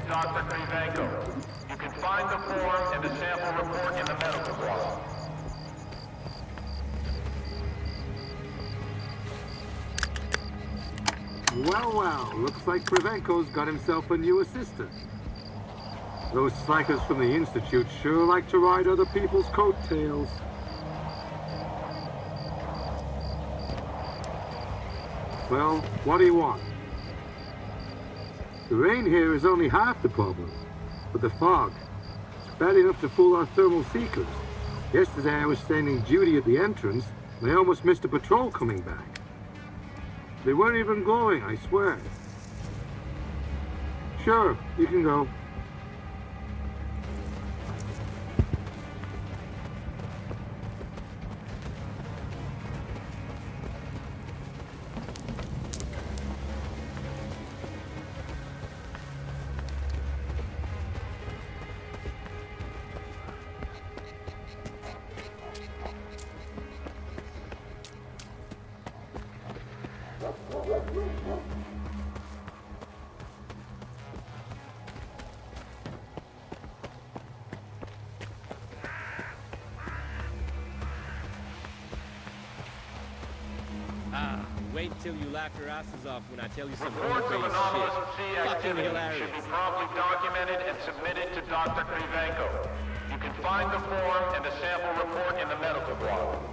Dr. Krivenko. You can find the form and the sample report in the medical block. Well, looks like Krivenko's got himself a new assistant. Those psychers from the Institute sure like to ride other people's coattails. Well, what do you want? The rain here is only half the problem, but the fog, it's bad enough to fool our thermal seekers. Yesterday I was standing duty at the entrance, and I almost missed a patrol coming back. They weren't even glowing, I swear. Sure, you can go. Wait until you laugh your asses off when I tell you some Reports of crazy anomalous shit. sea Fucking activity hilarious. should be promptly documented and submitted to Dr. Krivenko. You can find the form and the sample report in the medical block.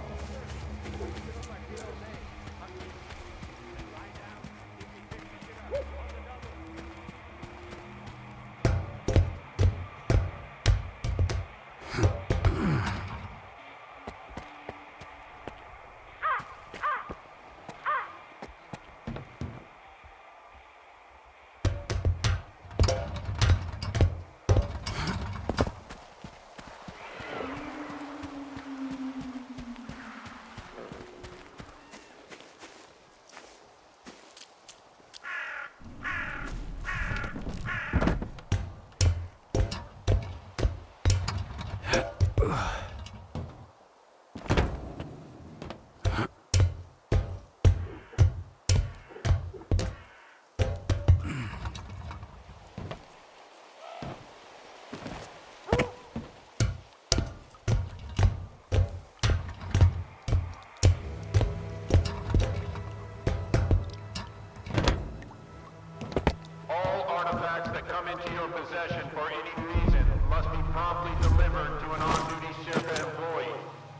Into your possession for any reason must be promptly delivered to an on-duty Circa employee.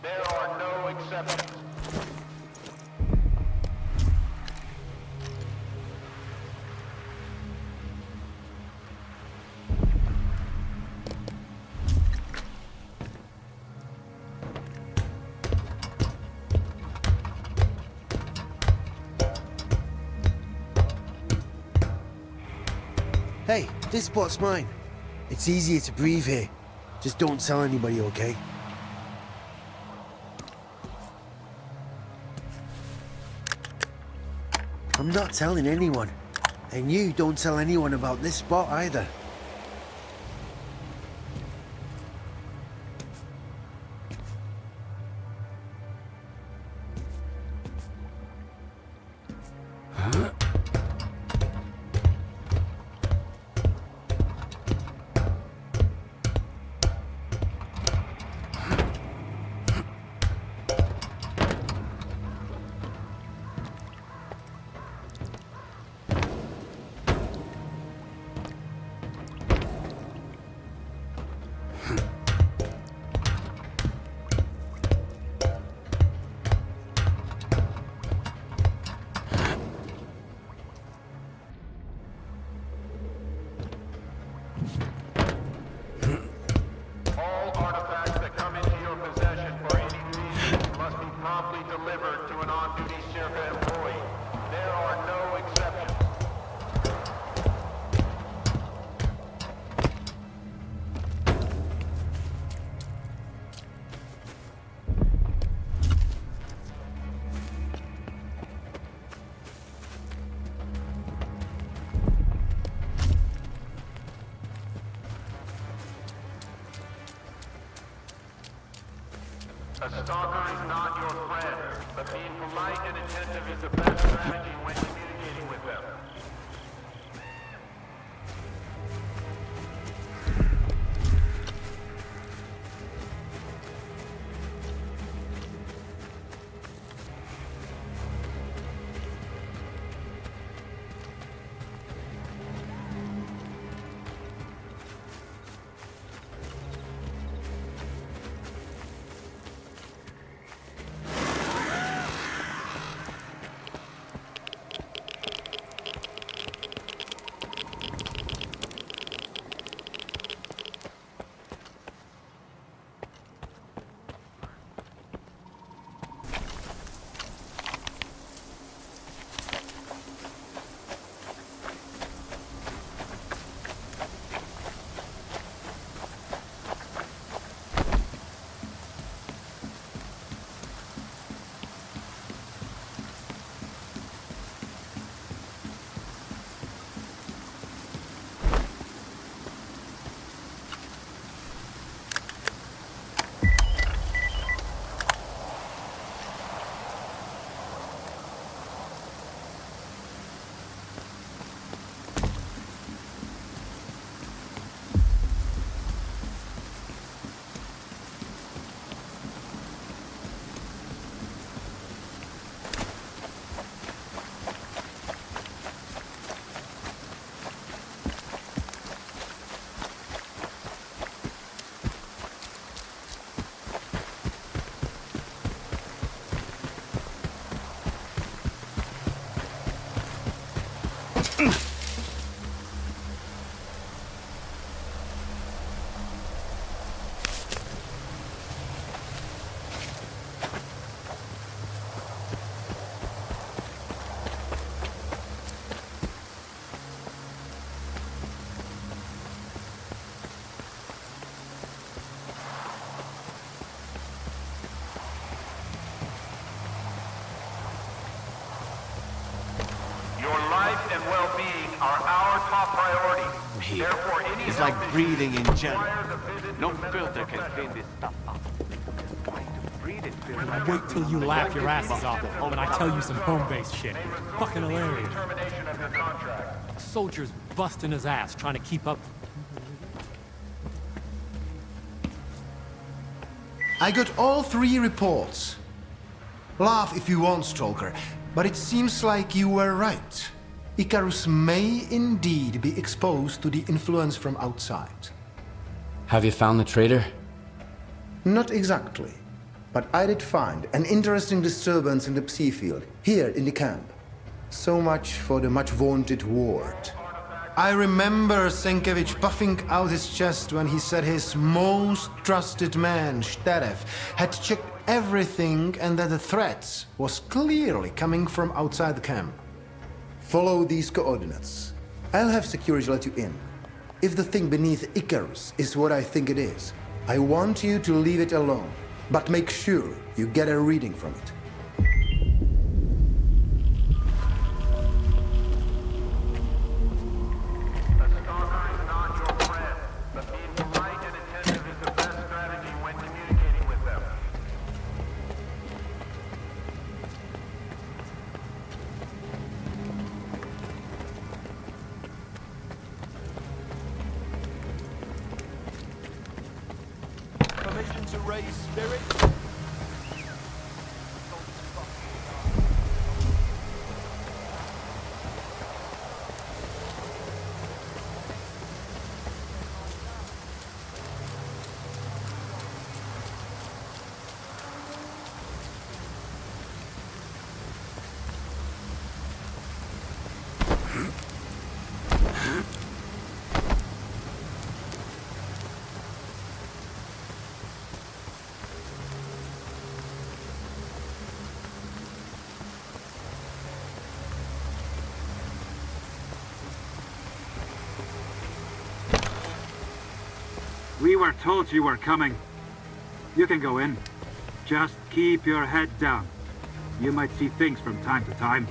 There are no exceptions. Hey, this spot's mine. It's easier to breathe here. Just don't tell anybody, okay? I'm not telling anyone. And you don't tell anyone about this spot either. Delivered to an on-duty Circa employee. There are no exceptions. A stalker is not your friend, but being polite and attentive is the best strategy when communicating with them. priority. Here. Therefore, any It's like health breathing in issue general. requires a visit No to a medical filter can professional. clean this stuff up. Trying to breathe it feels Now like wait till you laugh your asses off when I tell you some home-based shit. Fucking hilarious. Termination of your contract. A soldier's busting his ass trying to keep up. I got all 3 reports. Laugh if you want, Stalker, but it seems like you were right. Icarus may indeed be exposed to the influence from outside. Have you found the traitor? Not exactly, but I did find an interesting disturbance in the psi field, here in the camp. So much for the much-vaunted ward. I remember Senkevich puffing out his chest when he said his most trusted man, Shtarev, had checked everything and that the threat was clearly coming from outside the camp. Follow these coordinates. I'll have security let you in. If the thing beneath Icarus is what I think it is, I want you to leave it alone, but make sure you get a reading from it. A stalker is not your friend, but being polite and attentive is the best strategy when communicating with them. Permission to raise spirit? We were told you were coming. You can go in. Just keep your head down. You might see things from time to time.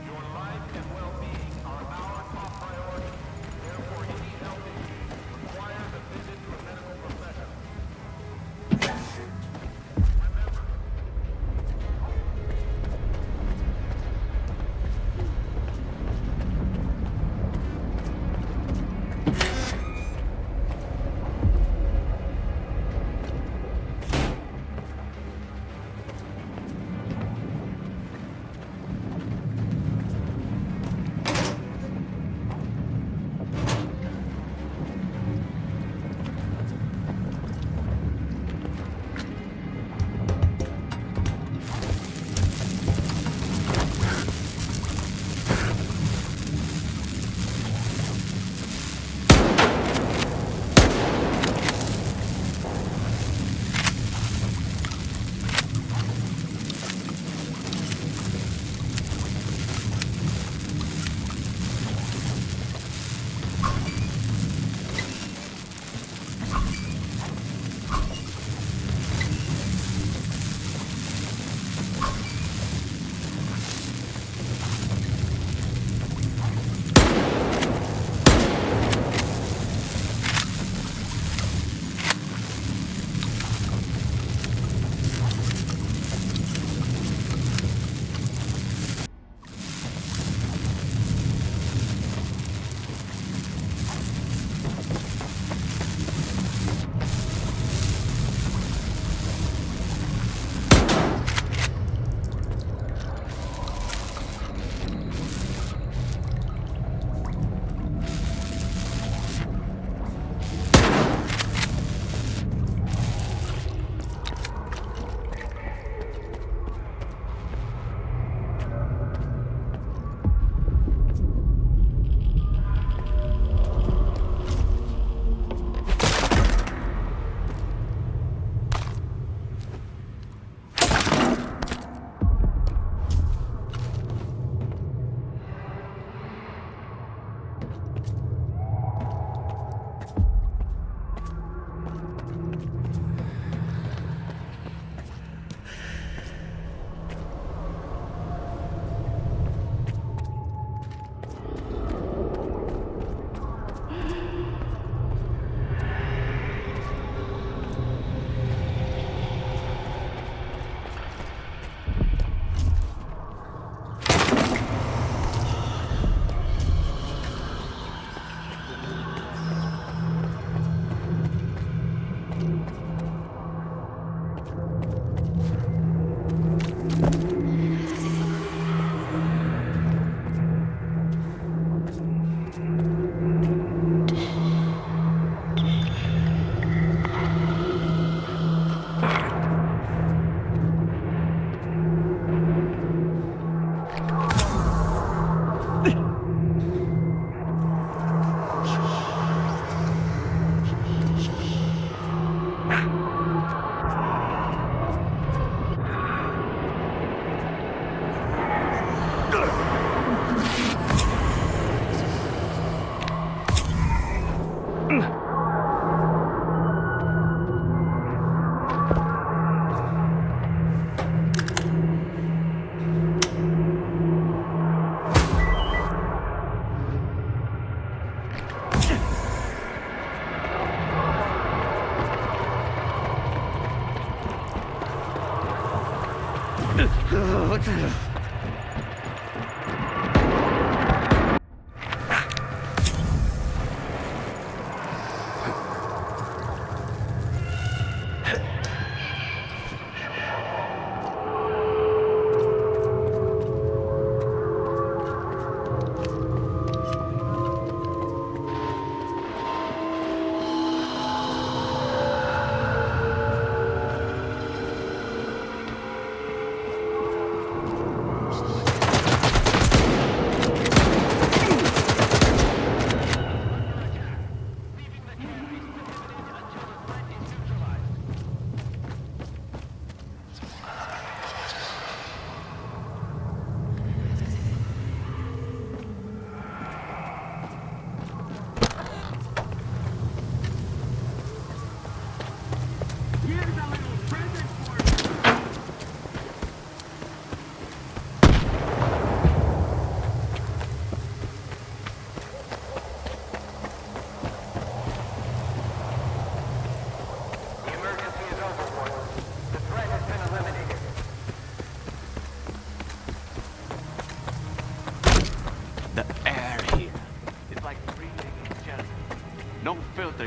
Your life and well-being are our top priority. Therefore, any health issue requires a visit to a medical professional.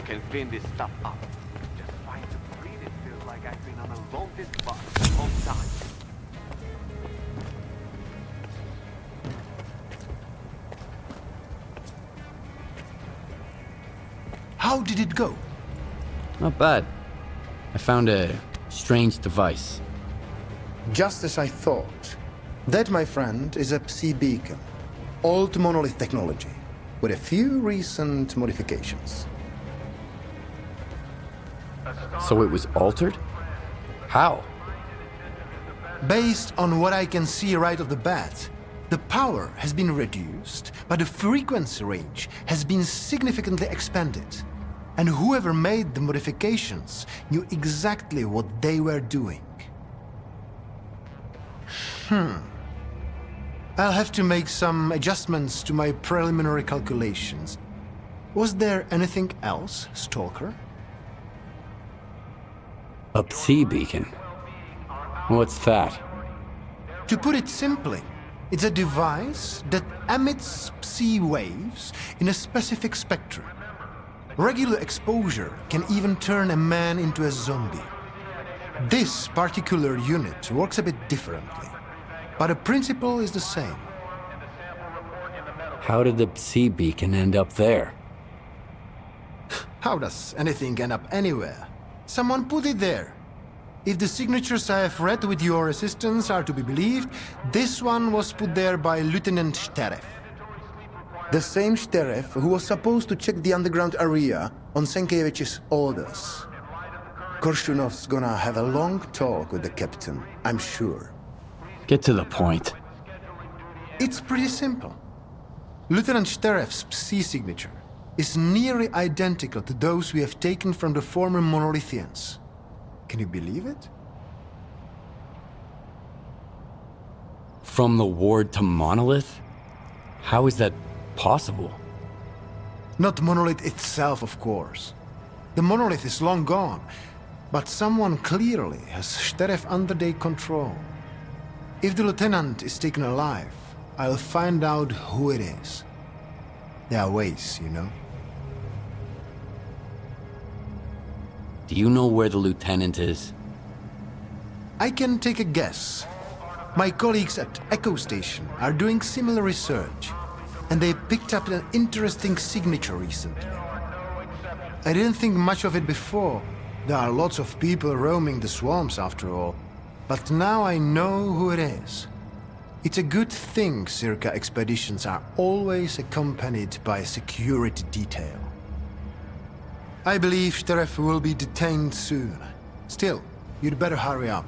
can clean this stuff up. Just trying to breathe it feels like I've been on a vaulted bus a long time. How did it go? Not bad. I found a strange device. Just as I thought. That, my friend, is a Psi beacon. Old monolith technology, with a few recent modifications. So it was altered? How? Based on what I can see right off the bat, the power has been reduced, but the frequency range has been significantly expanded. And whoever made the modifications knew exactly what they were doing. I'll have to make some adjustments to my preliminary calculations. Was there anything else, Stalker? A Psi beacon? What's that? To put it simply, it's a device that emits Psi waves in a specific spectrum. Regular exposure can even turn a man into a zombie. This particular unit works a bit differently, but the principle is the same. How did the Psi beacon end up there? How does anything end up anywhere? Someone put it there. If the signatures I have read with your assistance are to be believed, this one was put there by Lieutenant Shteref. The same Shteref who was supposed to check the underground area on Senkevich's orders. Korshunov's gonna have a long talk with the captain, I'm sure. Get to the point. It's pretty simple. Lieutenant Shteref's Psi signature is nearly identical to those we have taken from the former Monolithians. Can you believe it? From the ward to monolith? How is that possible? Not Monolith itself, of course. The Monolith is long gone, but someone clearly has Shteref under their control. If the Lieutenant is taken alive, I'll find out who it is. There are ways, you know? Do you know where the lieutenant is? I can take a guess. My colleagues at Echo Station are doing similar research, and they picked up an interesting signature recently. I didn't think much of it before. There are lots of people roaming the swamps after all. But now I know who it is. It's a good thing Circa expeditions are always accompanied by a security detail. I believe Shteref will be detained soon. Still, you'd better hurry up.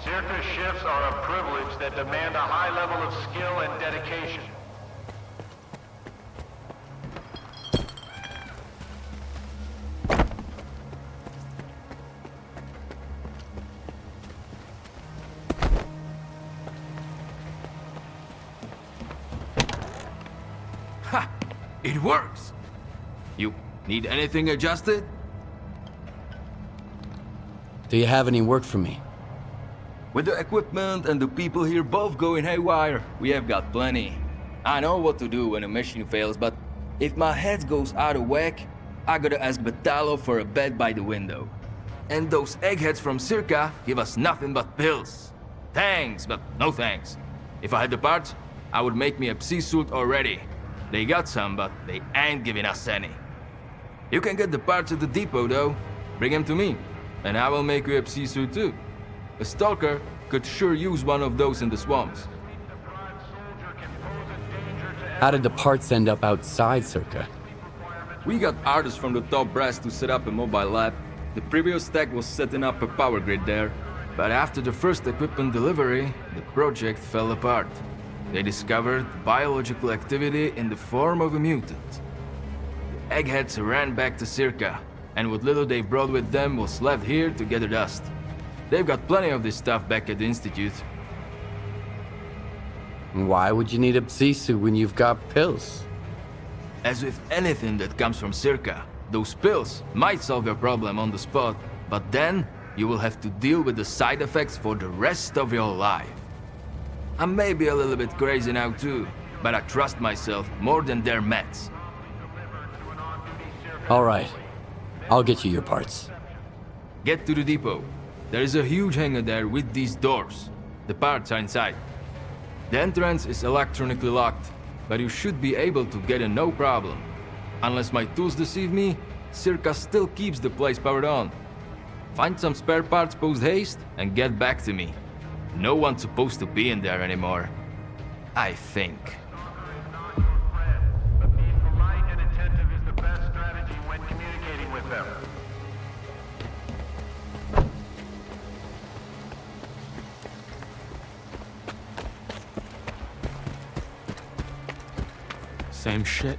Circus shifts are a privilege that demand a high level of skill and dedication. Ha! It works! You need anything adjusted? Do you have any work for me? With the equipment and the people here both going haywire, we have got plenty. I know what to do when a machine fails, but if my head goes out of whack, I gotta ask Batalo for a bed by the window. And those eggheads from Circa give us nothing but pills. Thanks, but no thanks. If I had the parts, I would make me a Psi suit already. They got some, but they ain't giving us any. You can get the parts at the depot though. Bring them to me, and I will make you a Psi suit too. A Stalker could sure use one of those in the swamps. How did the parts end up outside Circa? We got artists from the top brass to set up a mobile lab. The previous tech was setting up a power grid there, but after the first equipment delivery, the project fell apart. They discovered biological activity in the form of a mutant. Eggheads ran back to Circa, and what little they brought with them was left here to gather dust. They've got plenty of this stuff back at the Institute. Why would you need a Sisu when you've got pills? As with anything that comes from Circa, those pills might solve your problem on the spot, but then you will have to deal with the side effects for the rest of your life. I may be a little bit crazy now too, but I trust myself more than their meds. All right. I'll get you your parts. Get to the depot. There is a huge hangar there with these doors. The parts are inside. The entrance is electronically locked, but you should be able to get in no problem. Unless my tools deceive me, Circa still keeps the place powered on. Find some spare parts post-haste and get back to me. No one's supposed to be in there anymore. I think. But being polite and attentive is the best strategy when communicating with them. Same shit,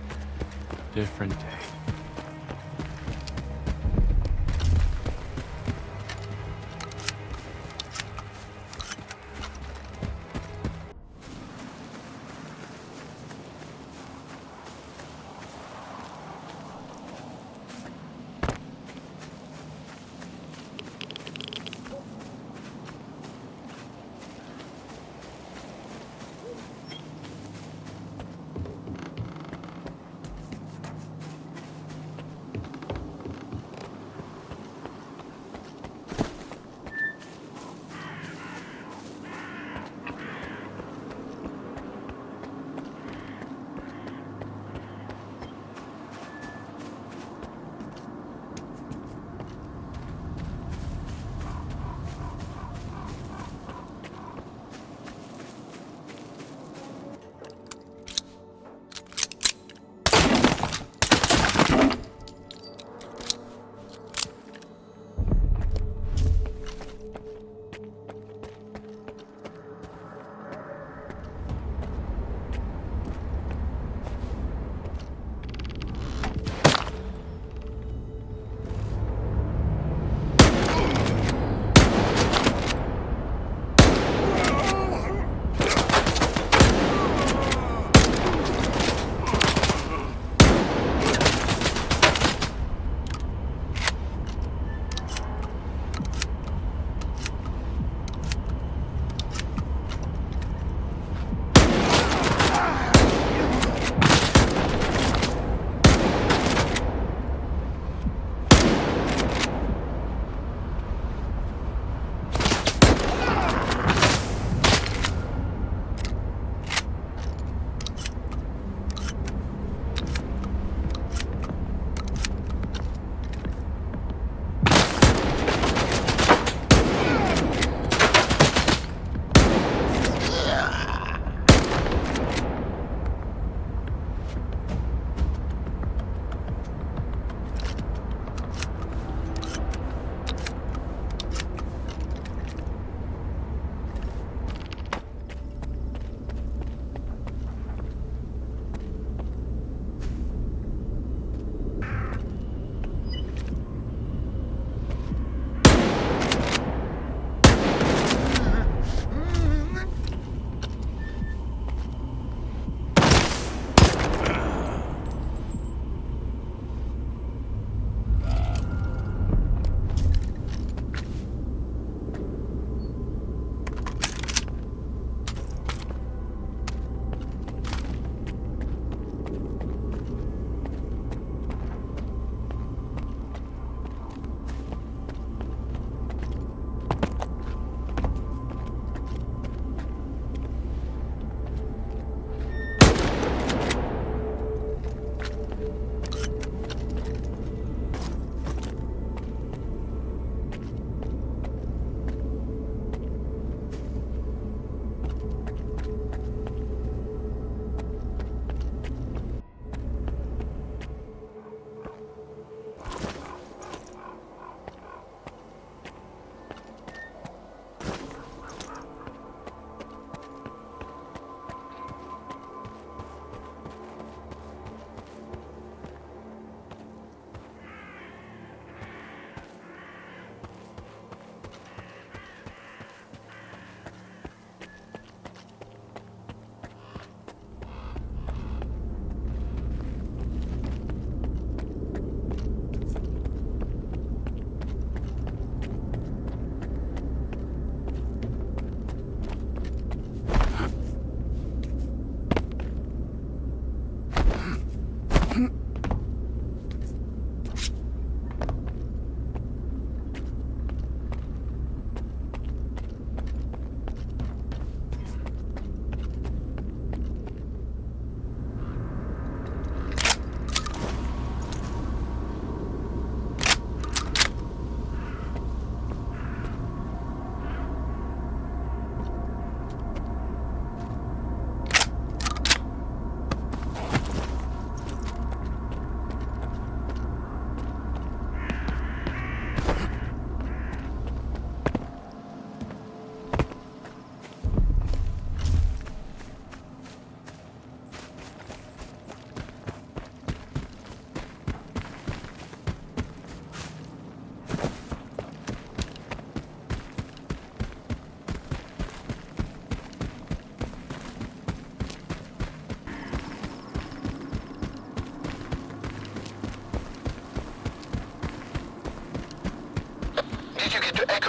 different day.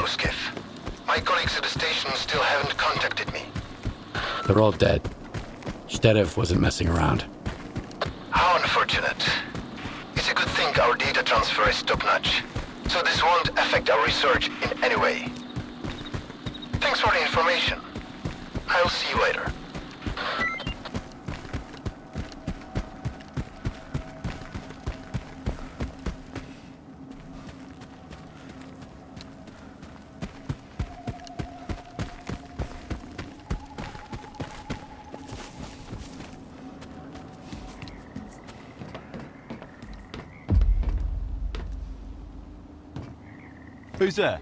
skiff. My colleagues at the station still haven't contacted me. They're all dead. Stedev wasn't messing around. How unfortunate. It's a good thing our data transfer is top-notch, so this won't affect our research in any way. Thanks for the information. I'll see you later. Who's there?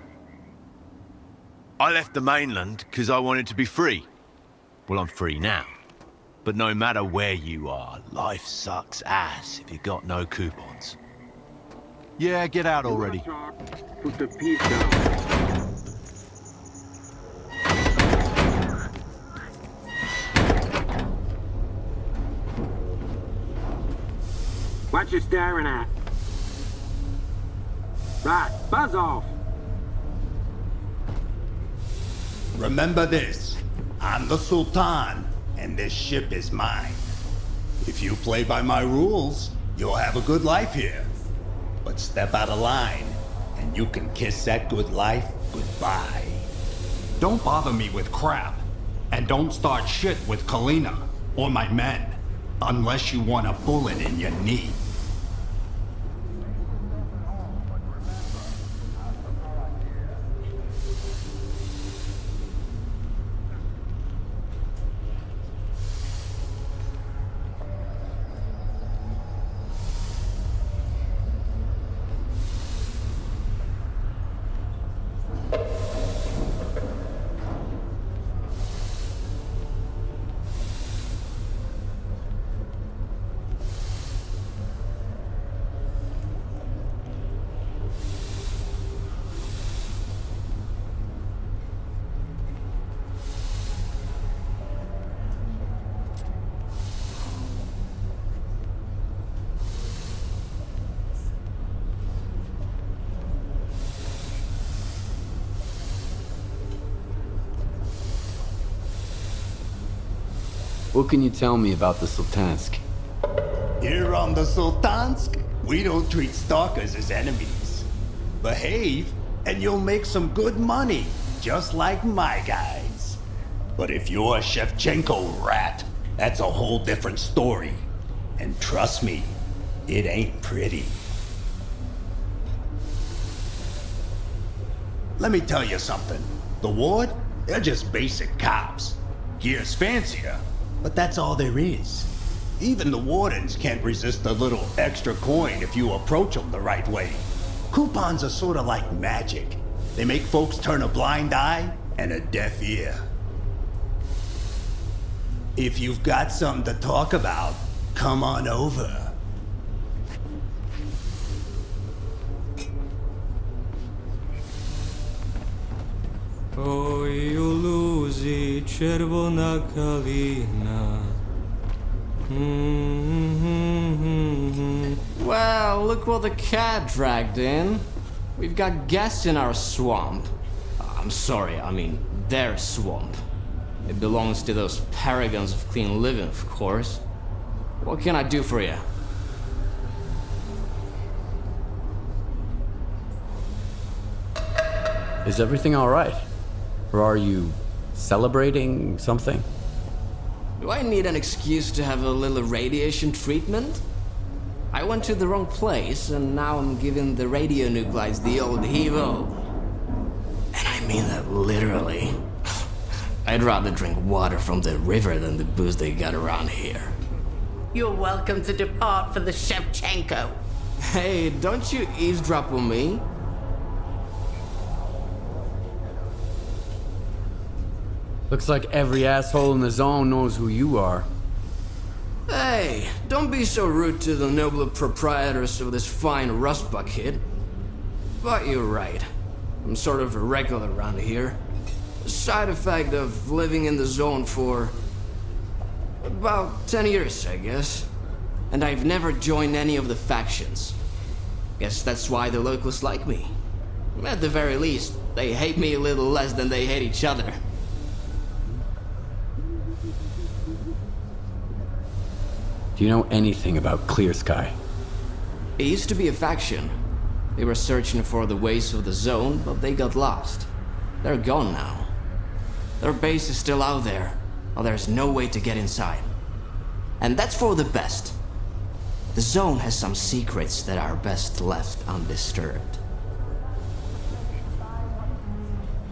I left the mainland because I wanted to be free. Well, I'm free now. But no matter where you are, life sucks ass if you got no coupons. Yeah, get out already. Put the peep down. What you staring at? Right, buzz off. Remember this. I'm the Sultan, and this ship is mine. If you play by my rules, you'll have a good life here. But step out of line, and you can kiss that good life goodbye. Don't bother me with crap. And don't start shit with Kalina, or my men, unless you want a bullet in your knee. What can you tell me about the Sultansk? Here on the Sultansk, we don't treat stalkers as enemies. Behave, and you'll make some good money, just like my guys. But if you're a Shevchenko rat, that's a whole different story. And trust me, it ain't pretty. Let me tell you something. The Ward, they're just basic cops. Gear's fancier, but that's all there is. Even the wardens can't resist a little extra coin if you approach them the right way. Coupons are sort of like magic. They make folks turn a blind eye and a deaf ear. If you've got something to talk about, come on over. Oj, u luzi červona kalina. Well, look what the cat dragged in. We've got guests in our swamp. I'm sorry, I mean their swamp. It belongs to those paragons of clean living, of course. What can I do for you? Is everything all right? Or are you celebrating something? Do I need an excuse to have a little radiation treatment? I went to the wrong place, and now I'm giving the radionuclides the old heave-o. And I mean that literally. I'd rather drink water from the river than the booze they got around here. You're welcome to depart for the Shevchenko. Hey, don't you eavesdrop on me? Looks like every asshole in the zone knows who you are. Hey, don't be so rude to the nobler proprietors of this fine rust bucket. But you're right. I'm sort of a regular around here. A side effect of living in the zone for about 10 years, I guess. And I've never joined any of the factions. Guess that's why the locals like me. At the very least, they hate me a little less than they hate each other. Do you know anything about Clear Sky? It used to be a faction. They were searching for the ways of the zone, but they got lost. They're gone now. Their base is still out there, but there's no way to get inside. And that's for the best. The zone has some secrets that are best left undisturbed.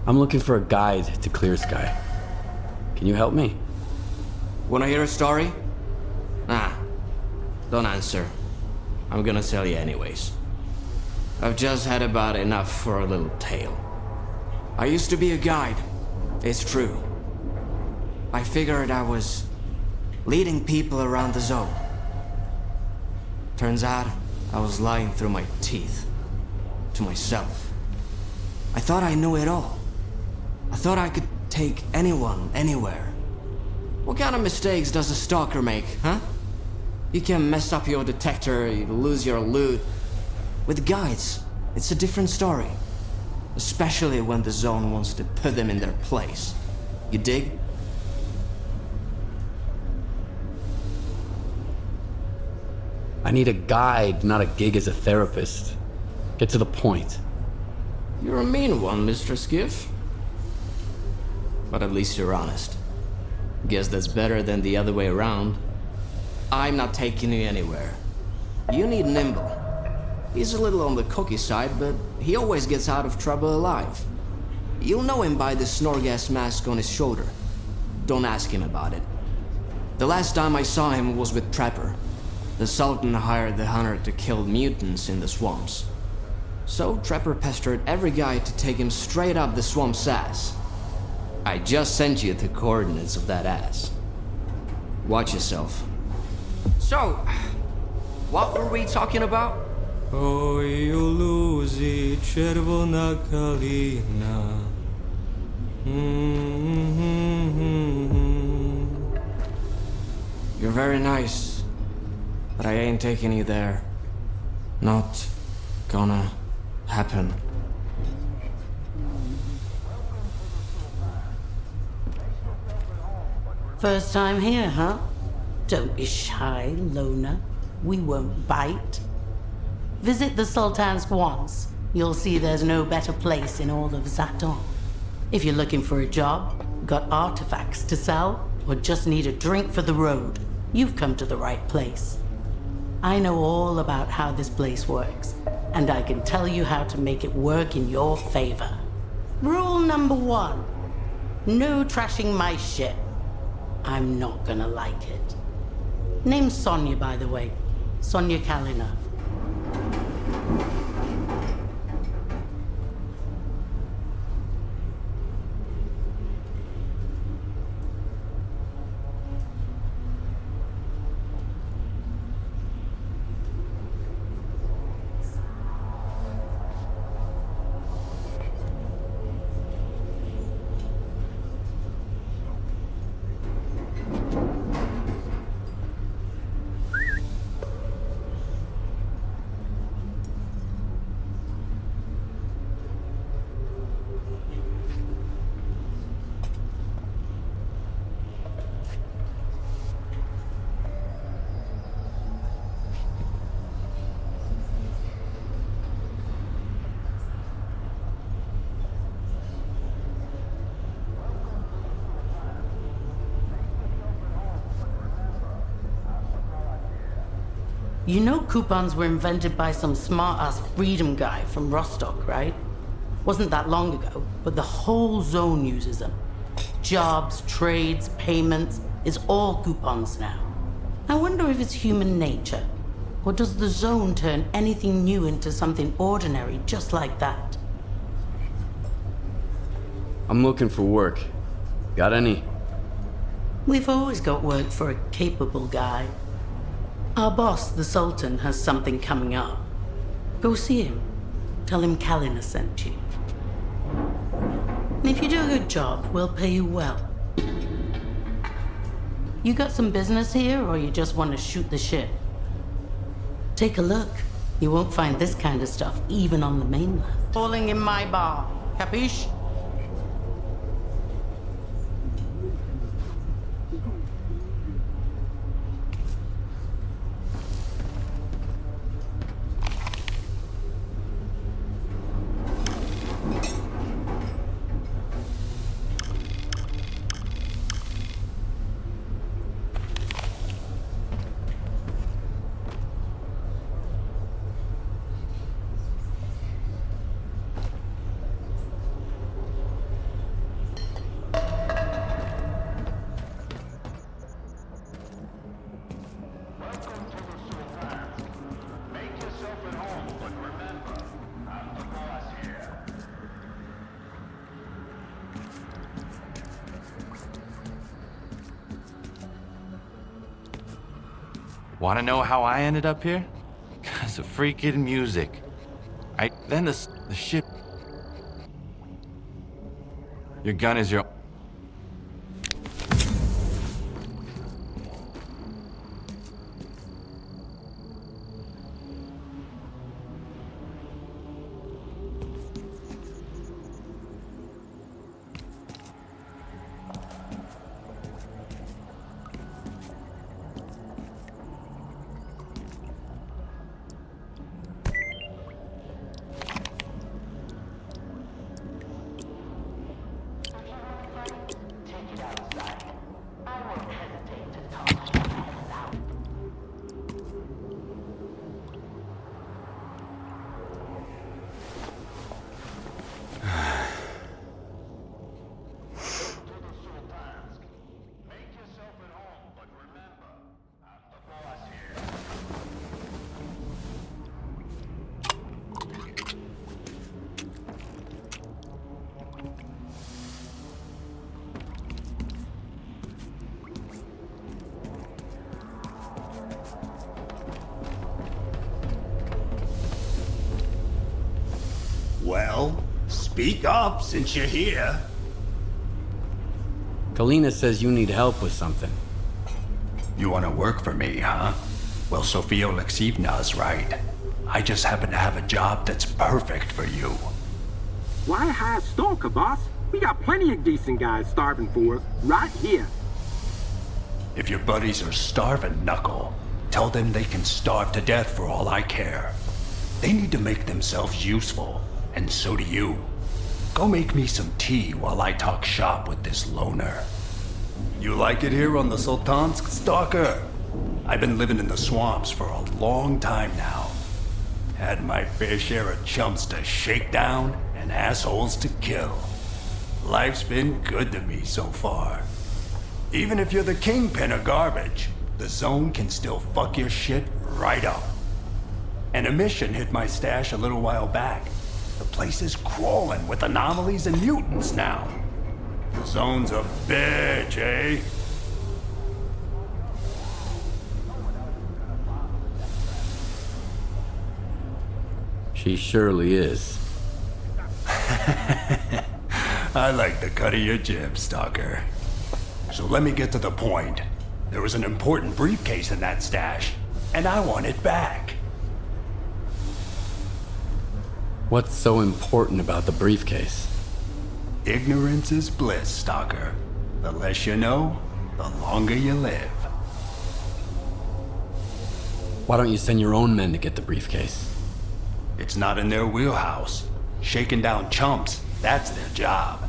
I'm looking for a guide to Clear Sky. Can you help me? Wanna hear a story? Nah, don't answer. I'm gonna tell you anyways. I've just had about enough for a little tale. I used to be a guide, it's true. I figured I was leading people around the zone. Turns out I was lying through my teeth to myself. I thought I knew it all. I thought I could take anyone, anywhere. What kind of mistakes does a stalker make, huh? You can mess up your detector, you lose your loot. With guides, it's a different story. Especially when the zone wants to put them in their place. You dig? I need a guide, not a gig as a therapist. Get to the point. You're a mean one, Mr. Skiff. But at least you're honest. Guess that's better than the other way around. I'm not taking you anywhere. You need Nimble. He's a little on the cookie side, but he always gets out of trouble alive. You'll know him by the Snorgas mask on his shoulder. Don't ask him about it. The last time I saw him was with Trapper. The Sultan hired the hunter to kill mutants in the swamps. So Trapper pestered every guy to take him straight up the swamp's ass. I just sent you the coordinates of that ass. Watch yourself. So, what were we talking about? Oj u luzi červona kalina. You're very nice, but I ain't taking you there. Not gonna happen. First time here, huh? Don't be shy, loner. We won't bite. Visit the Sultan's once. You'll see there's no better place in all of Zaton. If you're looking for a job, got artifacts to sell, or just need a drink for the road, you've come to the right place. I know all about how this place works, and I can tell you how to make it work in your favor. Rule number 1, no trashing my shit. I'm not gonna like it. Name's Sonia, by the way. Sonia Kalina. You know coupons were invented by some smart-ass freedom guy from Rostock, right? Wasn't that long ago, but the whole zone uses them. Jobs, trades, payments, it's all coupons now. I wonder if it's human nature, or does the zone turn anything new into something ordinary just like that? I'm looking for work. Got any? We've always got work for a capable guy. Our boss, the Sultan, has something coming up. Go see him. Tell him Kalina sent you. And if you do a good job, we'll pay you well. You got some business here, or you just want to shoot the shit? Take a look. You won't find this kind of stuff even on the mainland. Falling in my bar. Capiche? Want to know how I ended up here? Because of freaking music. Then the ship. Your gun is your. Well, speak up since you're here. Kalina says you need help with something. You want to work for me, huh? Well, Sofia Oleksievna's right. I just happen to have a job that's perfect for you. Why hire Stalker, boss? We got plenty of decent guys starving for us, right here. If your buddies are starving, Knuckle, tell them they can starve to death for all I care. They need to make themselves useful, and so do you. Go make me some tea while I talk shop with this loner. You like it here on the Sultansk, Stalker? I've been living in the swamps for a long time now. Had my fair share of chumps to shake down and assholes to kill. Life's been good to me so far. Even if you're the kingpin of garbage, the zone can still fuck your shit right up. An emission hit my stash a little while back. The place is crawling with anomalies and mutants now. The zone's a bitch, eh? She surely is. I like the cut of your jib, Stalker. So let me get to the point. There was an important briefcase in that stash, and I want it back. What's so important about the briefcase? Ignorance is bliss, Stalker. The less you know, the longer you live. Why don't you send your own men to get the briefcase? It's not in their wheelhouse. Shaking down chumps, that's their job.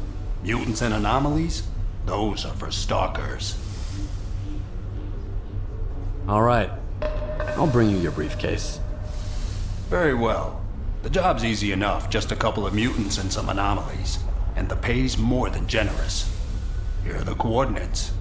Mutants and anomalies, those are for stalkers. All right. I'll bring you your briefcase. Very well. The job's easy enough, just a couple of mutants and some anomalies. And the pay's more than generous. Here are the coordinates.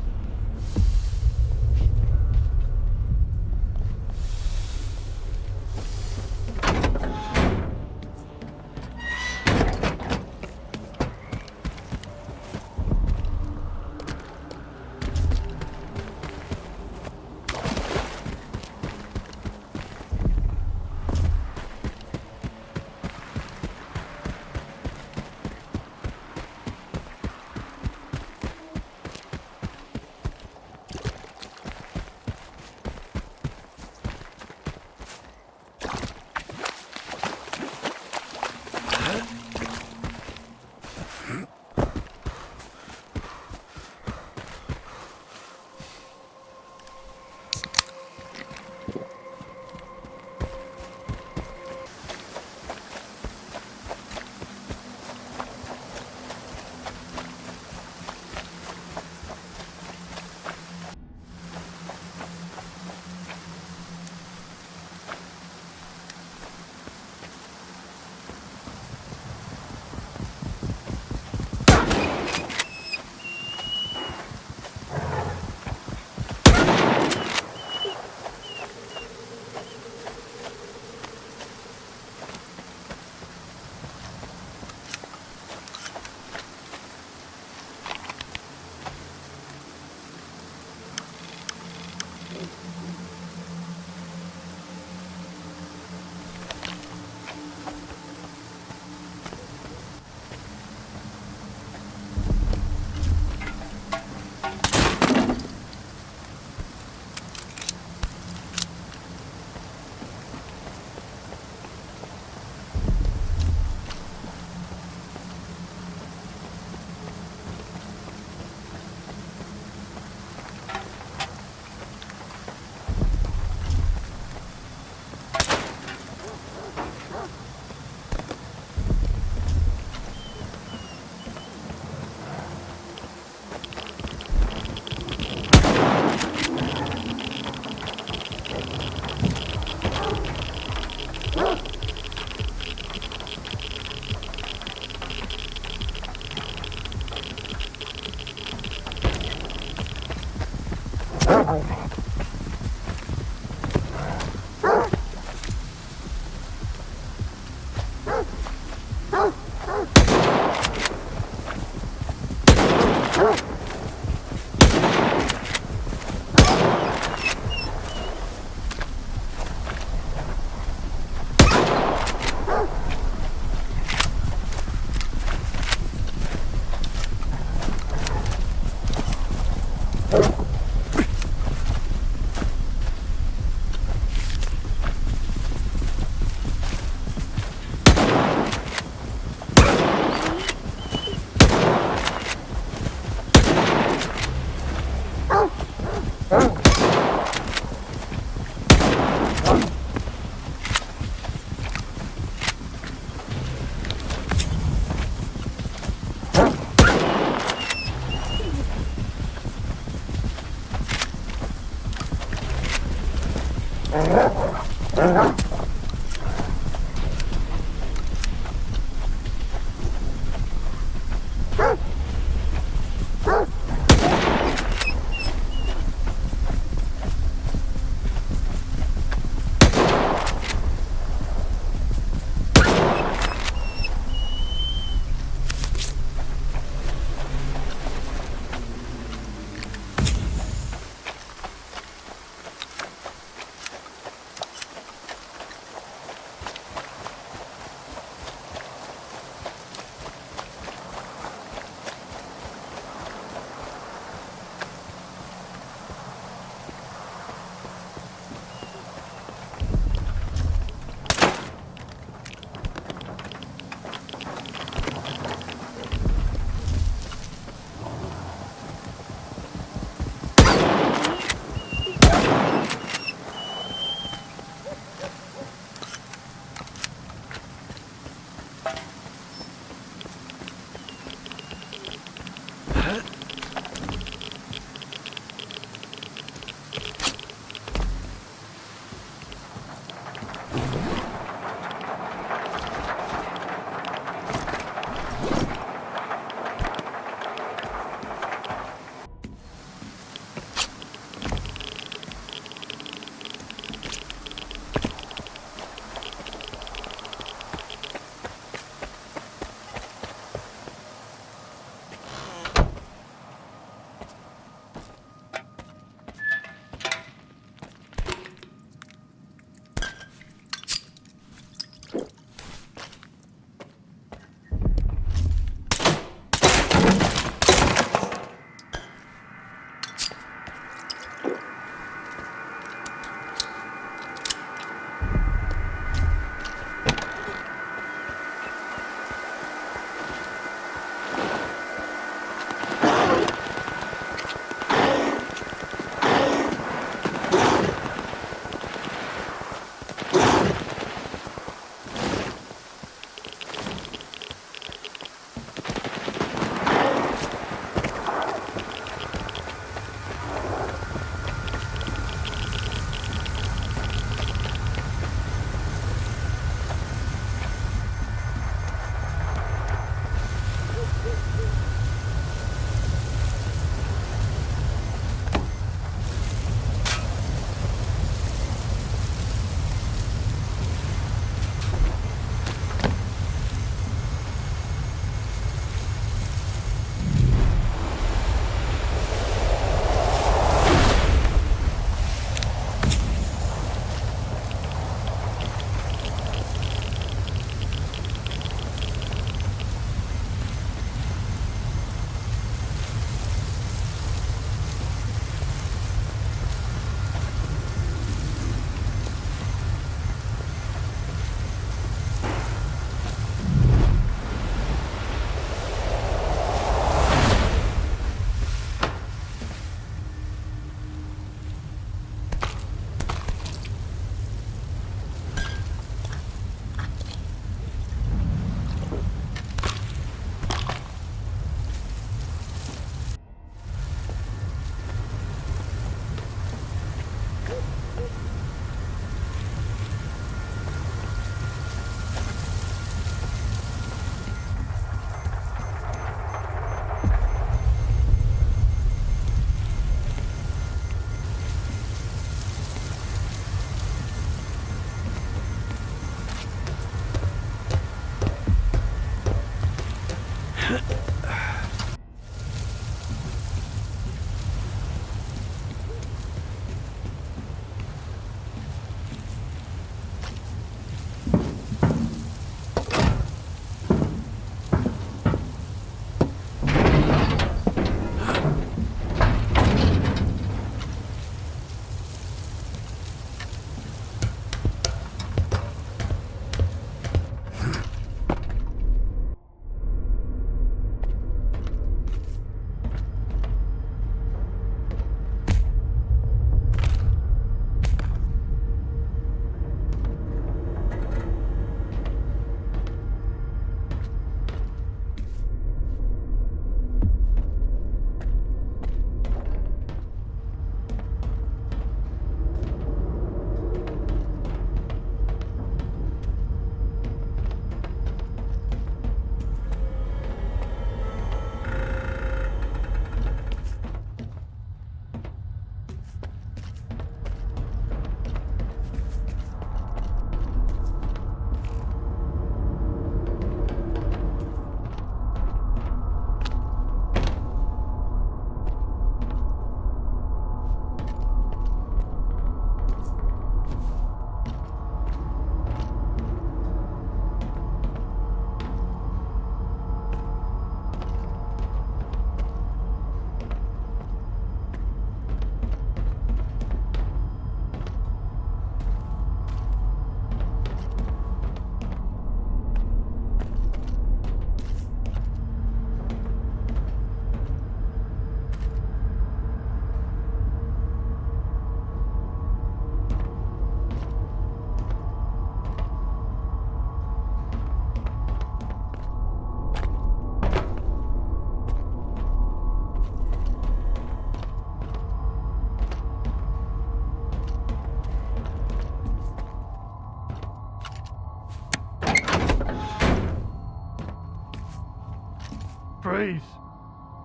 Freeze!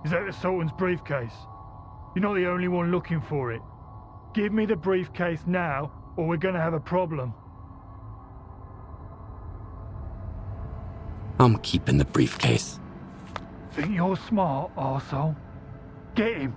Is that the Sultan's briefcase? You're not the only one looking for it. Give me the briefcase now, or we're gonna have a problem. I'm keeping the briefcase. Think you're smart, arsehole? Get him!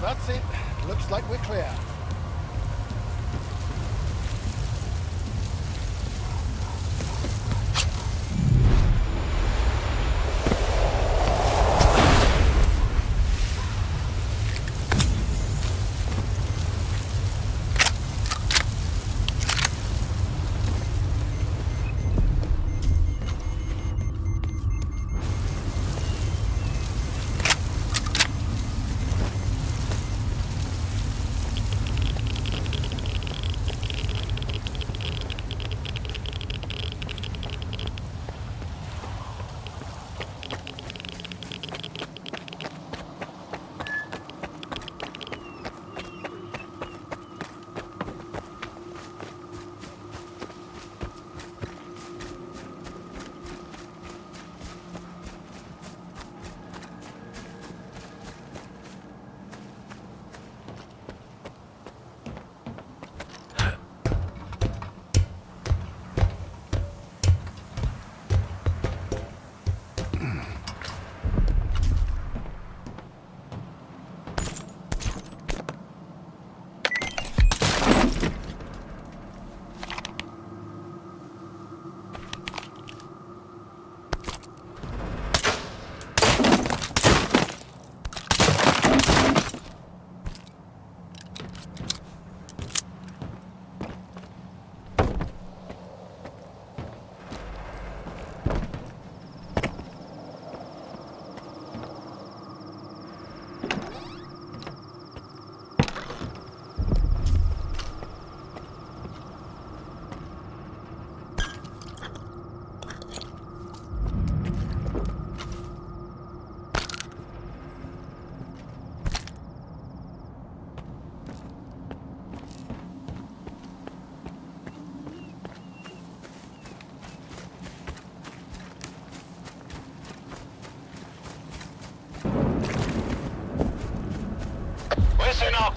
That's it. Looks like we're clear.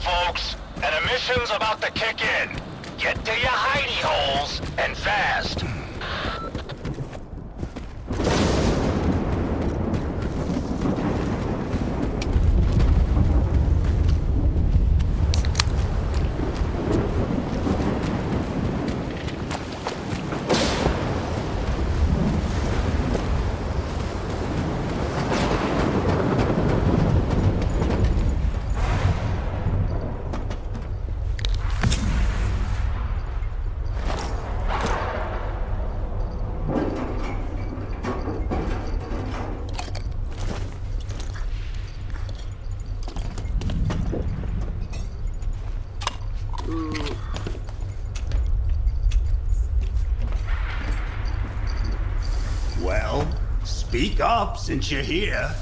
folks. An emission's about to kick in. Get to your hidey holes, and fast. Well, speak up since you're here.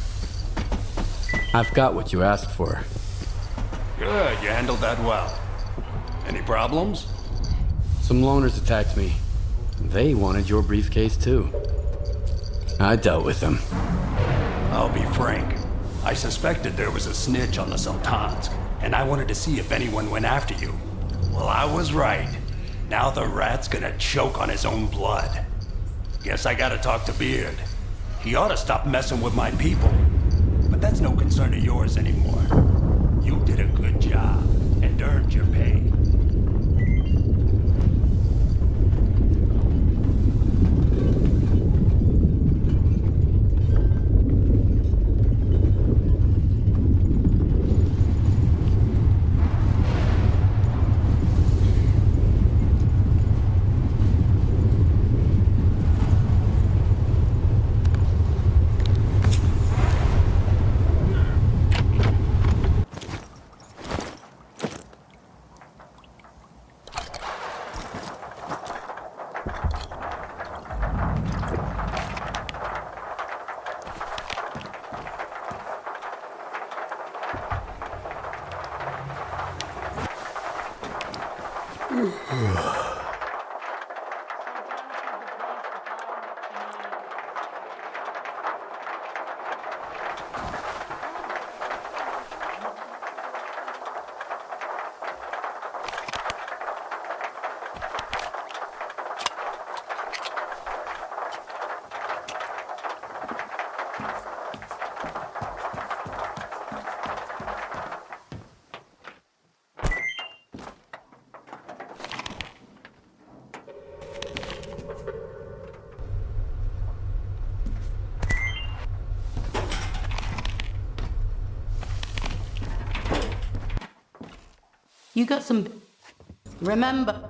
I've got what you asked for. Good, you handled that well. Any problems? Some loners attacked me. They wanted your briefcase too. I dealt with them. I'll be frank. I suspected there was a snitch on the Sultansk, and I wanted to see if anyone went after you. Well, I was right. Now the rat's gonna choke on his own blood. Guess I gotta talk to Beard. He ought to stop messing with my people. But that's no concern of yours anymore. You did a good job and earned your pay. You got some... Remember...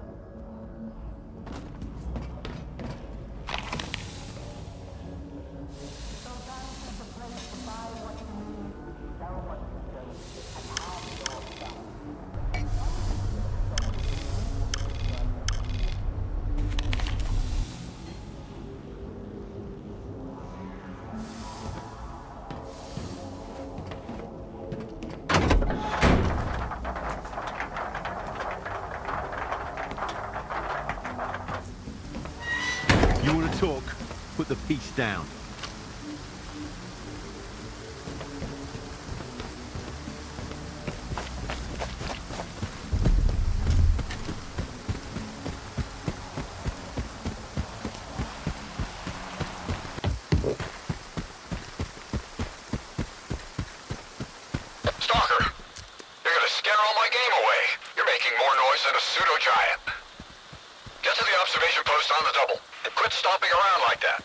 You want to talk? Put the piece down. Stalker, you're gonna scare all my game away. You're making more noise than a pseudo-giant. Get to the observation post on the double, and quit stomping around like that.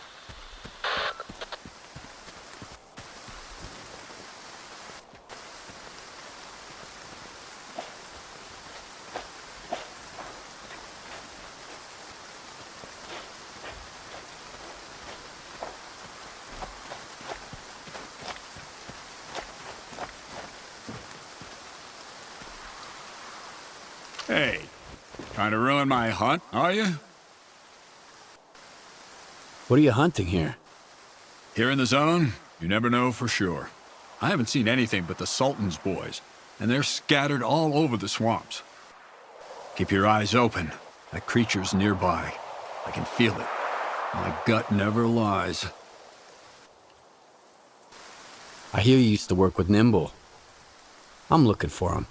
Hey, trying to ruin my hunt, are you? What are you hunting here? Here in the zone, you never know for sure. I haven't seen anything but the Sultan's boys, and they're scattered all over the swamps. Keep your eyes open. That creature's nearby. I can feel it. My gut never lies. I hear you used to work with Nimble. I'm looking for him.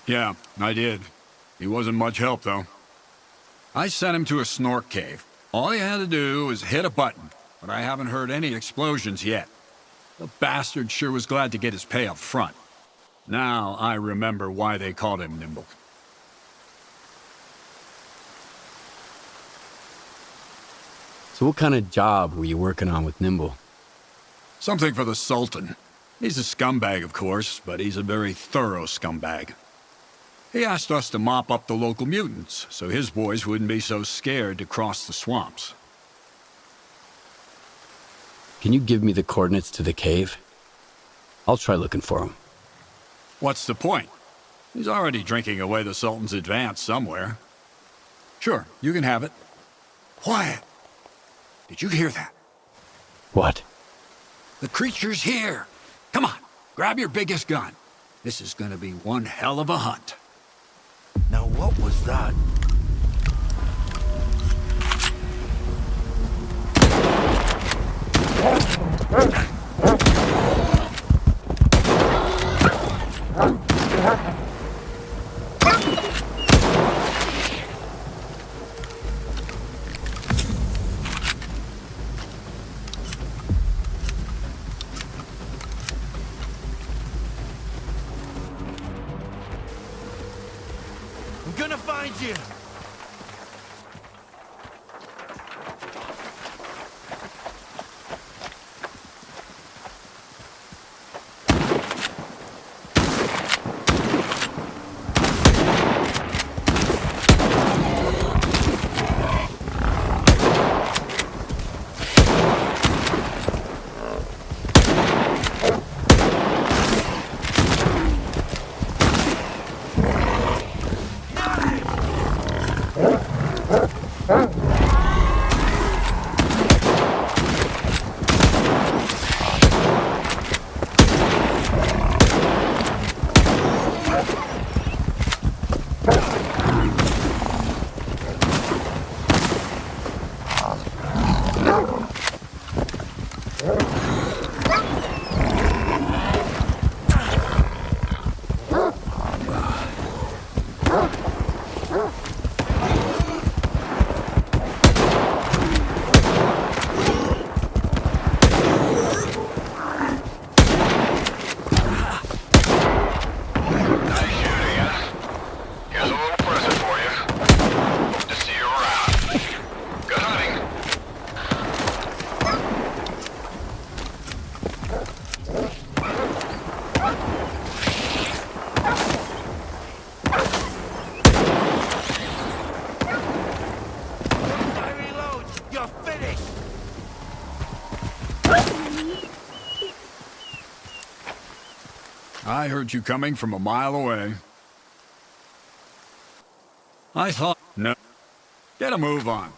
Yeah, I did. He wasn't much help, though. I sent him to a snork cave. All he had to do was hit a button, but I haven't heard any explosions yet. The bastard sure was glad to get his pay up front. Now I remember why they called him Nimble. So what kind of job were you working on with Nimble? Something for the Sultan. He's a scumbag, of course, but he's a very thorough scumbag. He asked us to mop up the local mutants, so his boys wouldn't be so scared to cross the swamps. Can you give me the coordinates to the cave? I'll try looking for him. What's the point? He's already drinking away the Sultan's advance somewhere. Sure, you can have it. Quiet! Did you hear that? What? The creature's here! Come on, grab your biggest gun. This is gonna be one hell of a hunt. Now what was that? I'm gonna find you! I heard you coming from a mile away. I thought... No. Get a move on.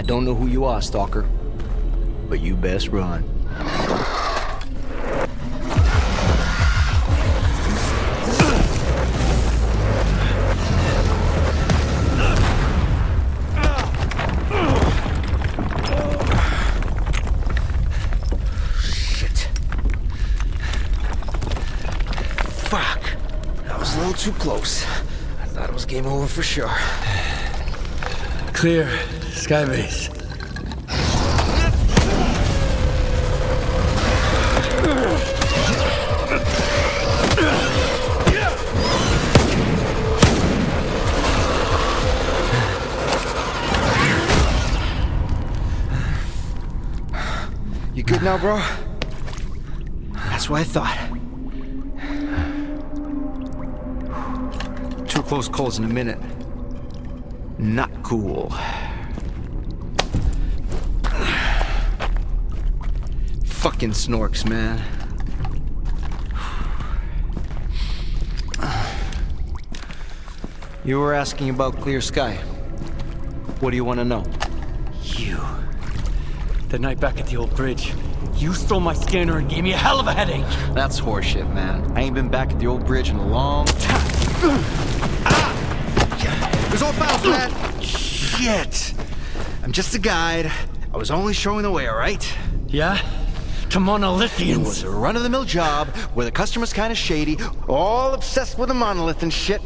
don't know who you are, Stalker, but you best run. Shit. Fuck. That was a little too close. I thought it was game over for sure. Clear. Skybase. You good now, bro? That's what I thought. 2 close calls in a minute. Not cool. Fucking snorks, man. You were asking about clear sky. What do you want to know? You. The night back at the old bridge, you stole my scanner and gave me a hell of a headache. That's horseshit, man. I ain't been back at the old bridge in a long time. It was all fouls, man. Shit. I'm just a guide. I was only showing the way, all right? Yeah? To monolithians. It was a run-of-the-mill job where the customer's kind of shady, all obsessed with the monolith and shit.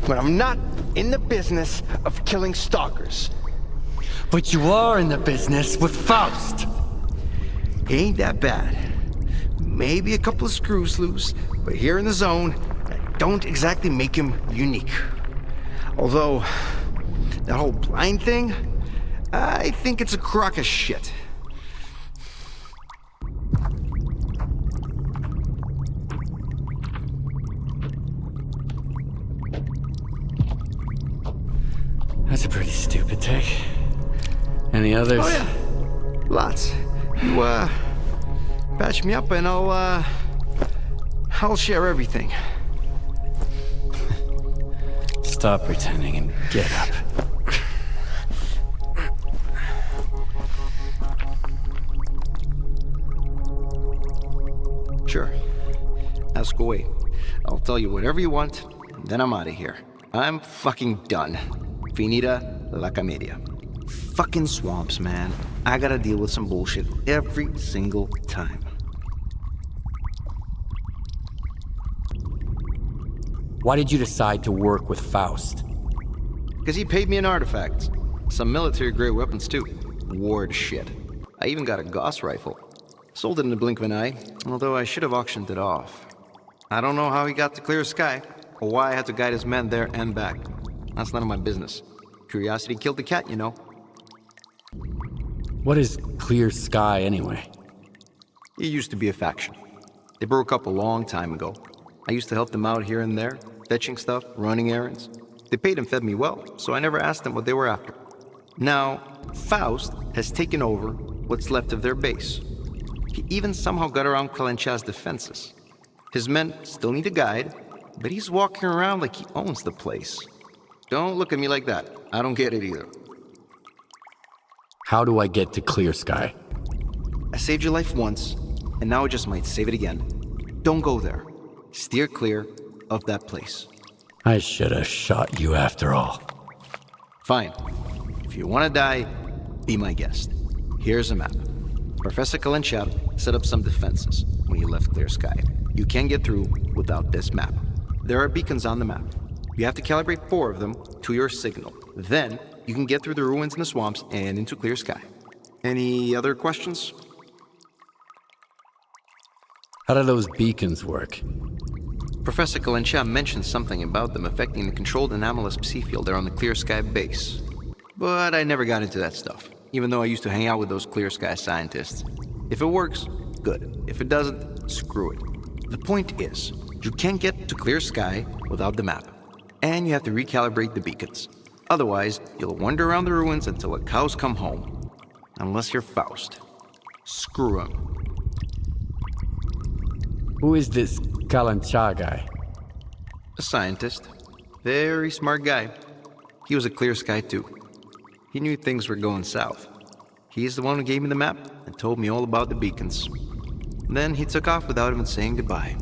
But I'm not in the business of killing stalkers. But you are in the business with Faust. He ain't that bad. Maybe a couple of screws loose, but here in the zone, that don't exactly make him unique. Although, that whole blind thing, I think it's a crock of shit. That's a pretty stupid take. Any others? Oh yeah, lots. You, patch me up and I'll share everything. Stop pretending and get up. Sure. Ask away. I'll tell you whatever you want, then I'm out of here. I'm fucking done. Finita la comedia. Fucking swamps, man. I gotta deal with some bullshit every single time. Why did you decide to work with Faust? Because he paid me in artifacts. Some military-grade weapons, too. Ward shit. I even got a Gauss rifle. Sold it in the blink of an eye, although I should have auctioned it off. I don't know how he got to Clear Sky, or why I had to guide his men there and back. That's none of my business. Curiosity killed the cat, you know. What is Clear Sky, anyway? It used to be a faction. They broke up a long time ago. I used to help them out here and there, fetching stuff, running errands. They paid and fed me well, so I never asked them what they were after. Now, Faust has taken over what's left of their base. He even somehow got around Kalencha's defenses. His men still need a guide, but he's walking around like he owns the place. Don't look at me like that. I don't get it either. How do I get to Clear Sky? I saved your life once, and now I just might save it again. Don't go there. Steer clear of that place. I should have shot you after all. Fine. If you want to die, be my guest. Here's a map. Professor Kalencha set up some defenses when he left Clear Sky. You can't get through without this map. There are beacons on the map. You have to calibrate 4 of them to your signal. Then, you can get through the ruins in the swamps and into Clear Sky. Any other questions? How do those beacons work? Professor Kalencha mentioned something about them affecting the controlled anomalous psi field there on the Clear Sky base. But I never got into that stuff, even though I used to hang out with those Clear Sky scientists. If it works, good. If it doesn't, screw it. The point is, you can't get to Clear Sky without the map. And you have to recalibrate the beacons. Otherwise, you'll wander around the ruins until the cows come home. Unless you're Faust. Screw him. Who is this Kalancha guy? A scientist. Very smart guy. He was a Clear Sky too. He knew things were going south. He's the one who gave me the map and told me all about the beacons. Then he took off without even saying goodbye.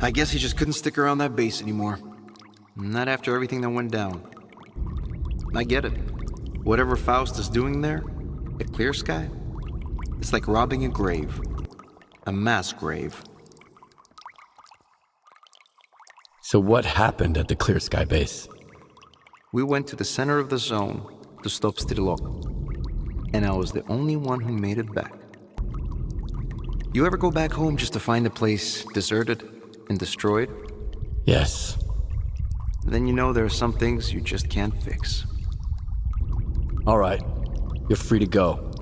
I guess he just couldn't stick around that base anymore. Not after everything that went down. I get it. Whatever Faust is doing there, at Clear Sky, it's like robbing a grave. A mass grave. So what happened at the Clear Sky base? We went to the center of the zone to stop Strilok, and I was the only one who made it back. You ever go back home just to find the place deserted and destroyed? Yes. Then you know there are some things you just can't fix. All right. You're free to go.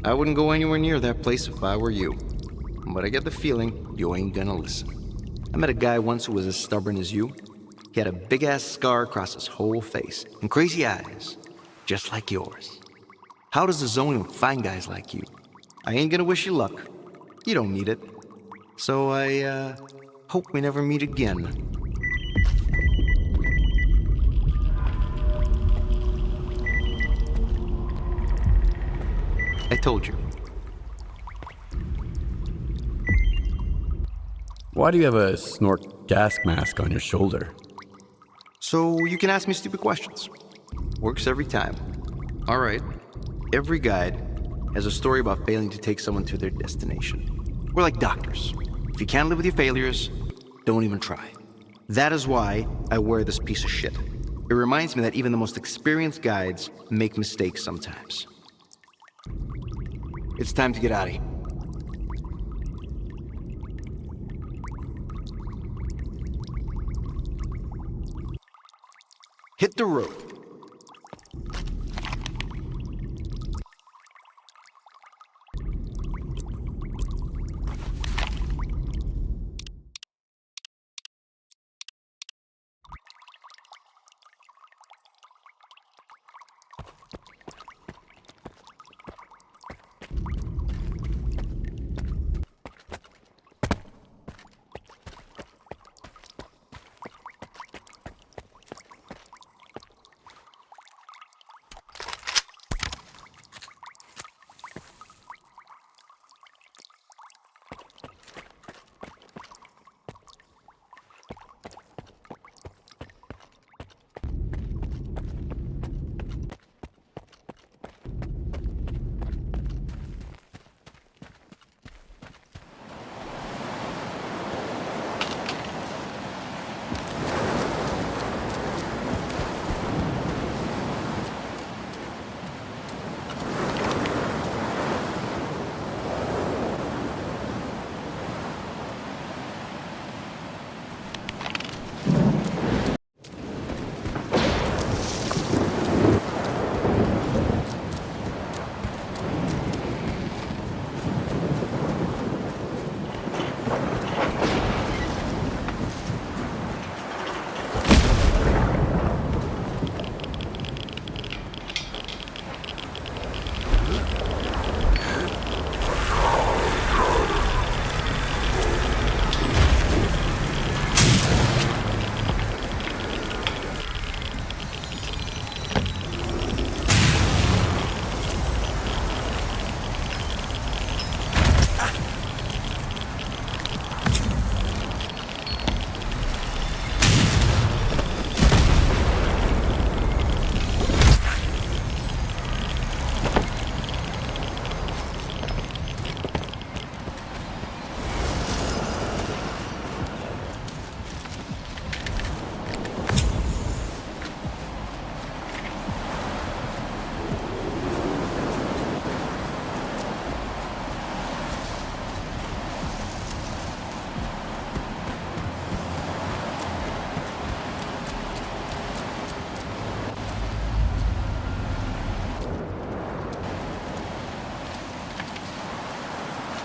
I wouldn't go anywhere near that place if I were you. But I get the feeling you ain't gonna listen. I met a guy once who was as stubborn as you. He had a big-ass scar across his whole face and crazy eyes, just like yours. How does the zone even find guys like you? I ain't gonna wish you luck. You don't need it. So I, hope we never meet again. I told you. Why do you have a snort gas mask on your shoulder? So you can ask me stupid questions. Works every time. All right. Every guide has a story about failing to take someone to their destination. We're like doctors. If you can't live with your failures, don't even try. That is why I wear this piece of shit. It reminds me that even the most experienced guides make mistakes sometimes. It's time to get out of here. Hit the road.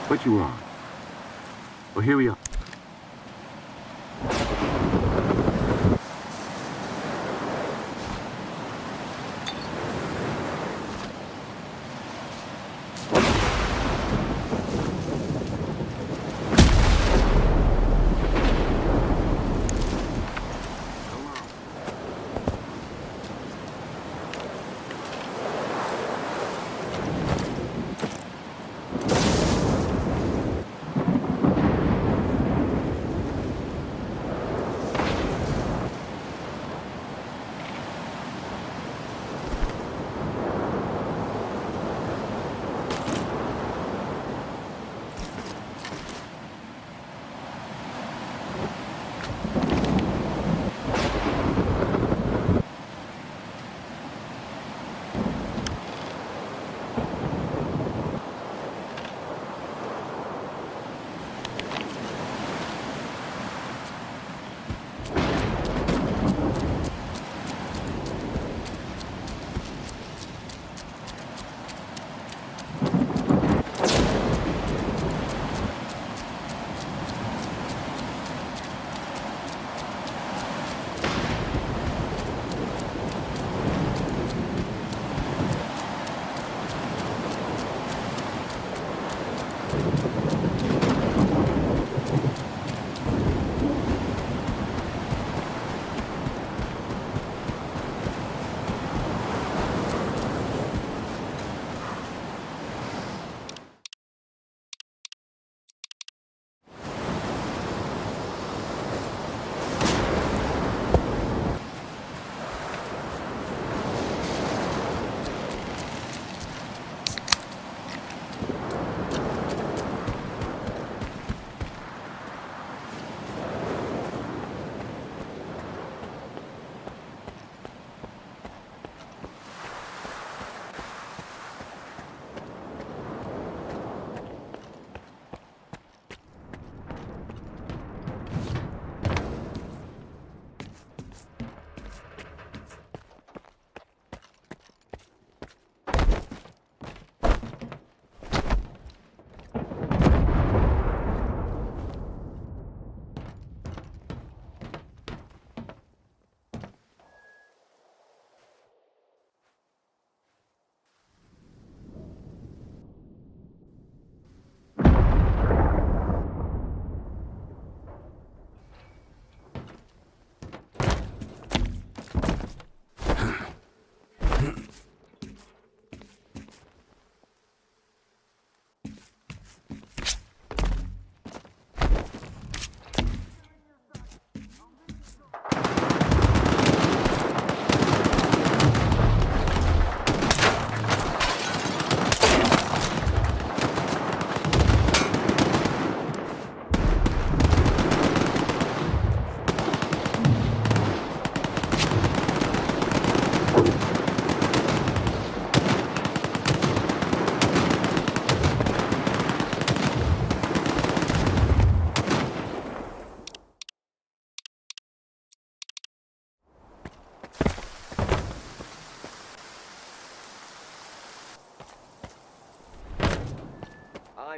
What you want? Well, here we are.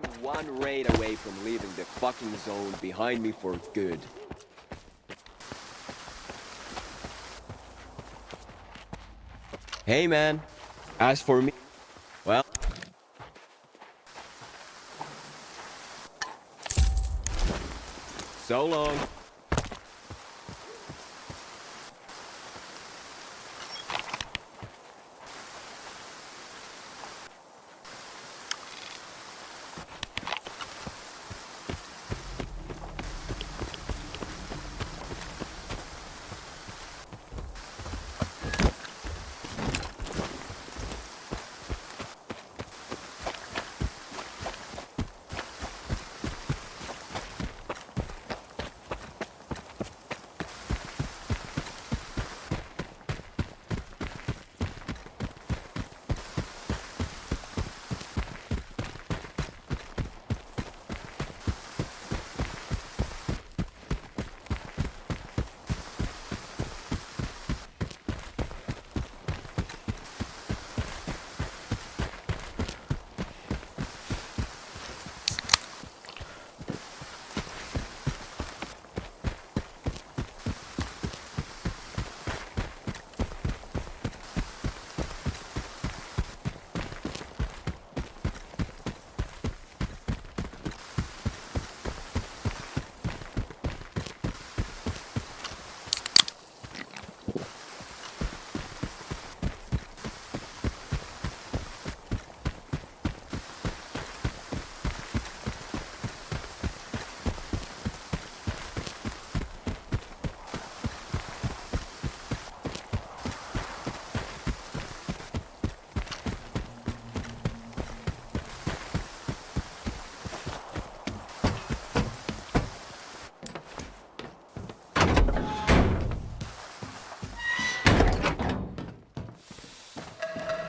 I'm one raid away from leaving the fucking zone behind me for good. Hey man, as for me, well... So long.